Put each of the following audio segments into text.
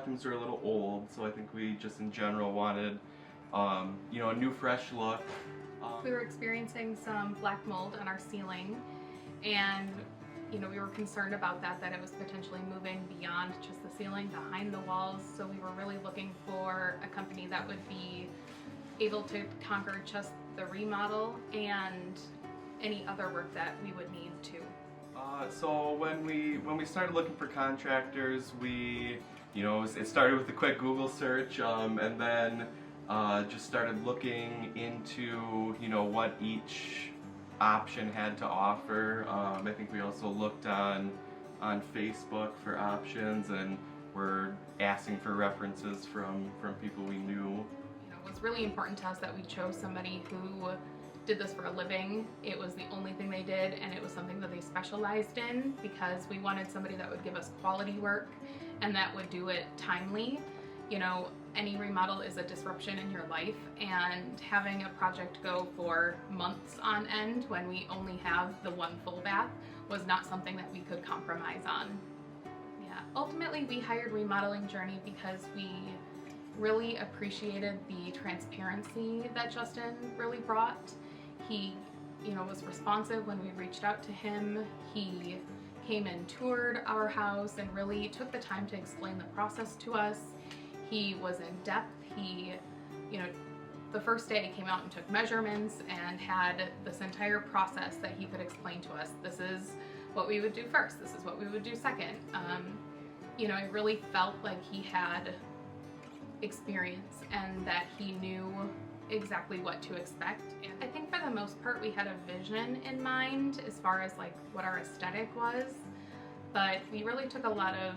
bathrooms are a little old, so I think we just in general wanted, you know, a new fresh look. We were experiencing some black mold on our ceiling, and you know, we were concerned about that it was potentially moving beyond just the ceiling, behind the walls. So we were really looking for a company that would be able to conquer just the remodel and any other work that we would need to. So when we started looking for contractors, we, you know, it started with a quick Google search, and then just started looking into, you know, what each option had to offer. I think we also looked on Facebook for options, and we're asking for references from people we knew. You know, it was really important to us that we chose somebody who did this for a living. It was the only thing they did, and it was something that they specialized in, because we wanted somebody that would give us quality work and that would do it timely. You know, any remodel is a disruption in your life, and having a project go for months on end when we only have the one full bath was not something that we could compromise on. Yeah, ultimately we hired Remodeling Journey because we really appreciated the transparency that Justin really brought. He, you know, was responsive when we reached out to him. He came and toured our house and really took the time to explain the process to us. He was in depth. He, you know, the first day he came out and took measurements and had this entire process that he could explain to us. This is what we would do first. This is what we would do second. You know, I really felt like he had experience and that he knew exactly what to expect. And I think for the most part we had a vision in mind as far as like what our aesthetic was, but we really took a lot of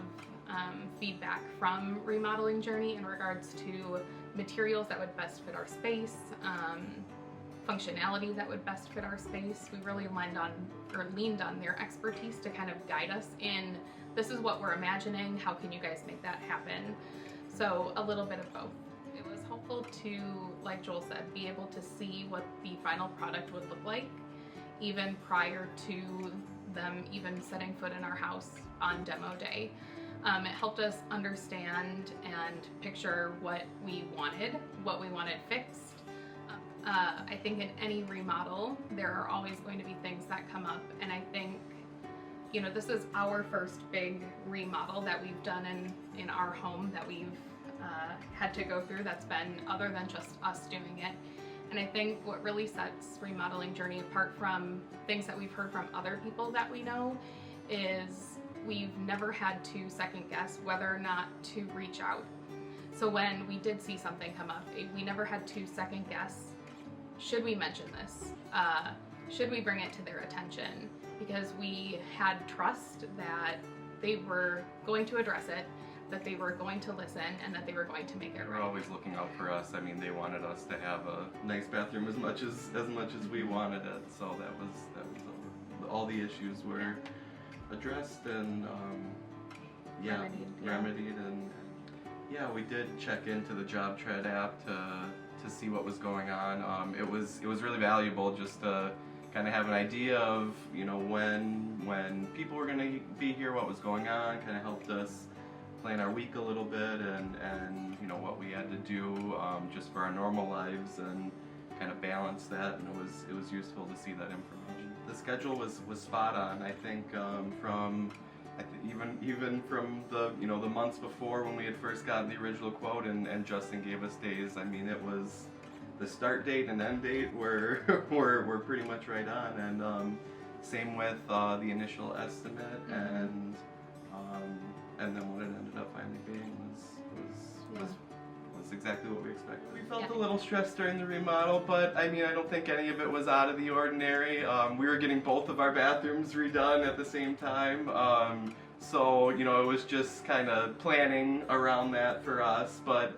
feedback from Remodeling Journey in regards to materials that would best fit our space, functionality that would best fit our space. We really leaned on their expertise to kind of guide us in, this is what we're imagining, how can you guys make that happen? So a little bit of both. It was helpful to, like Joel said, be able to see what the final product would look like even prior to them even setting foot in our house on demo day. It helped us understand and picture what we wanted fixed. I think in any remodel, there are always going to be things that come up, and I think, you know, this is our first big remodel that we've done in our home that we've had to go through that's been other than just us doing it. And I think what really sets Remodeling Journey apart from things that we've heard from other people that we know is we've never had to second guess whether or not to reach out. So when we did see something come up, we never had to second guess, should we mention this? Should we bring it to their attention? Because we had trust that they were going to address it, that they were going to listen, and that they were going to make it right. They were always looking out for us. I mean, they wanted us to have a nice bathroom as much as we wanted it. So that was all the issues were addressed and remedied, and yeah, we did check into the JobTread app to see what was going on. It was really valuable just to kind of have an idea of, you know, when people were going to be here, what was going on. Kind of helped us plan our week a little bit and you know what we had to do just for our normal lives and kind of balance that, and it was useful to see that information. The schedule was spot on. I think even from the, you know, the months before when we had first gotten the original quote and Justin gave us days. I mean, it was the start date and end date were pretty much right on, and same with the initial estimate, and then what it ended up finally being was exactly what we expected. We felt a little stressed during the remodel, but I mean, I don't think any of it was out of the ordinary. We were getting both of our bathrooms redone at the same time, so you know, it was just kind of planning around that for us, but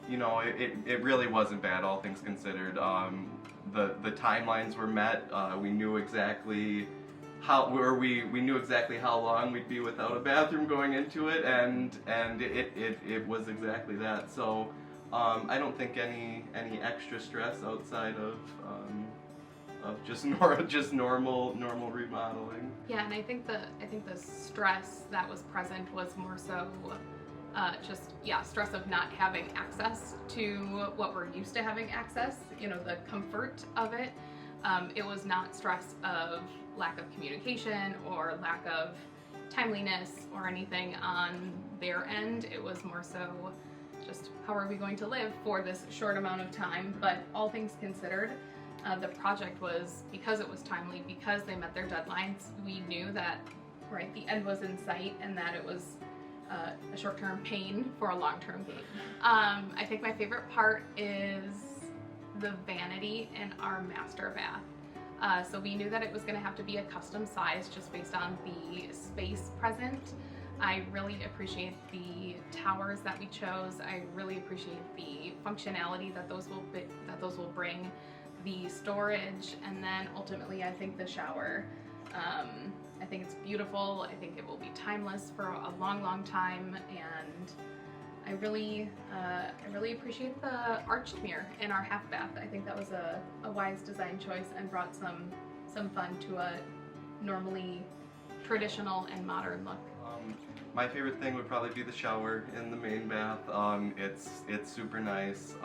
you know, it really wasn't bad, all things considered. The timelines were met. We knew exactly we knew exactly how long we'd be without a bathroom going into it, and it was exactly that. So I don't think any extra stress outside of just normal remodeling. Yeah, and I think the stress that was present was more so stress of not having access to what we're used to having access, the comfort of it. It was not stress of lack of communication or lack of timeliness or anything on their end. It was more so just how are we going to live for this short amount of time. But all things considered, the project was, because it was timely, because they met their deadlines, we knew that the end was in sight and that it was a short-term pain for a long-term gain. I think my favorite part is the vanity in our master bath. So we knew that it was going to have to be a custom size just based on the space present. I really appreciate the towers that we chose. I really appreciate the functionality that those will bring, the storage, and then ultimately I think the shower. I think it's beautiful. I think it will be timeless for a long, long time, and I really appreciate the arched mirror in our half bath. I think that was a wise design choice and brought some fun to a normally traditional and modern look. My favorite thing would probably be the shower in the main bath. It's super nice.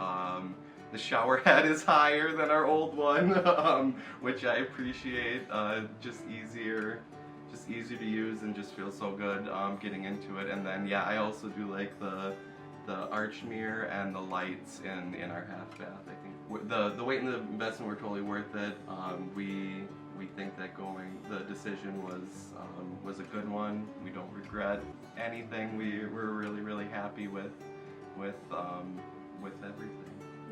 The shower head is higher than our old one, which I appreciate. Just easier to use and just feels so good getting into it. And then I also do like the arch mirror and the lights in our half bath. I think the weight and the investment were totally worth it. We think that the decision was a good one. We don't regret anything. We're really happy with everything.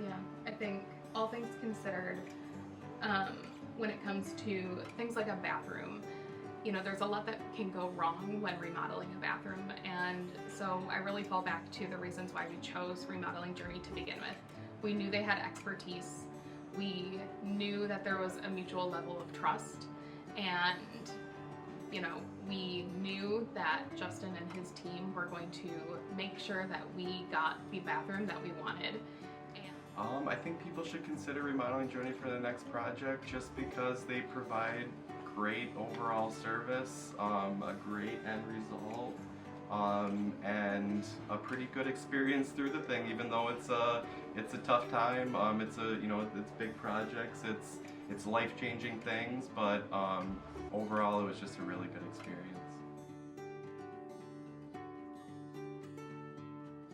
Yeah, I think all things considered, when it comes to things like a bathroom, there's a lot that can go wrong when remodeling a bathroom, and so I really fall back to the reasons why we chose Remodeling Journey to begin with. We knew they had expertise. We knew that there was a mutual level of trust, and we knew that Justin and his team were going to make sure that we got the bathroom that we wanted. I think people should consider Remodeling Journey for the next project just because they provide great overall service, a great end result, and a pretty good experience through the thing. Even though it's a tough time, it's big projects, it's life-changing things, but overall it was just a really good experience.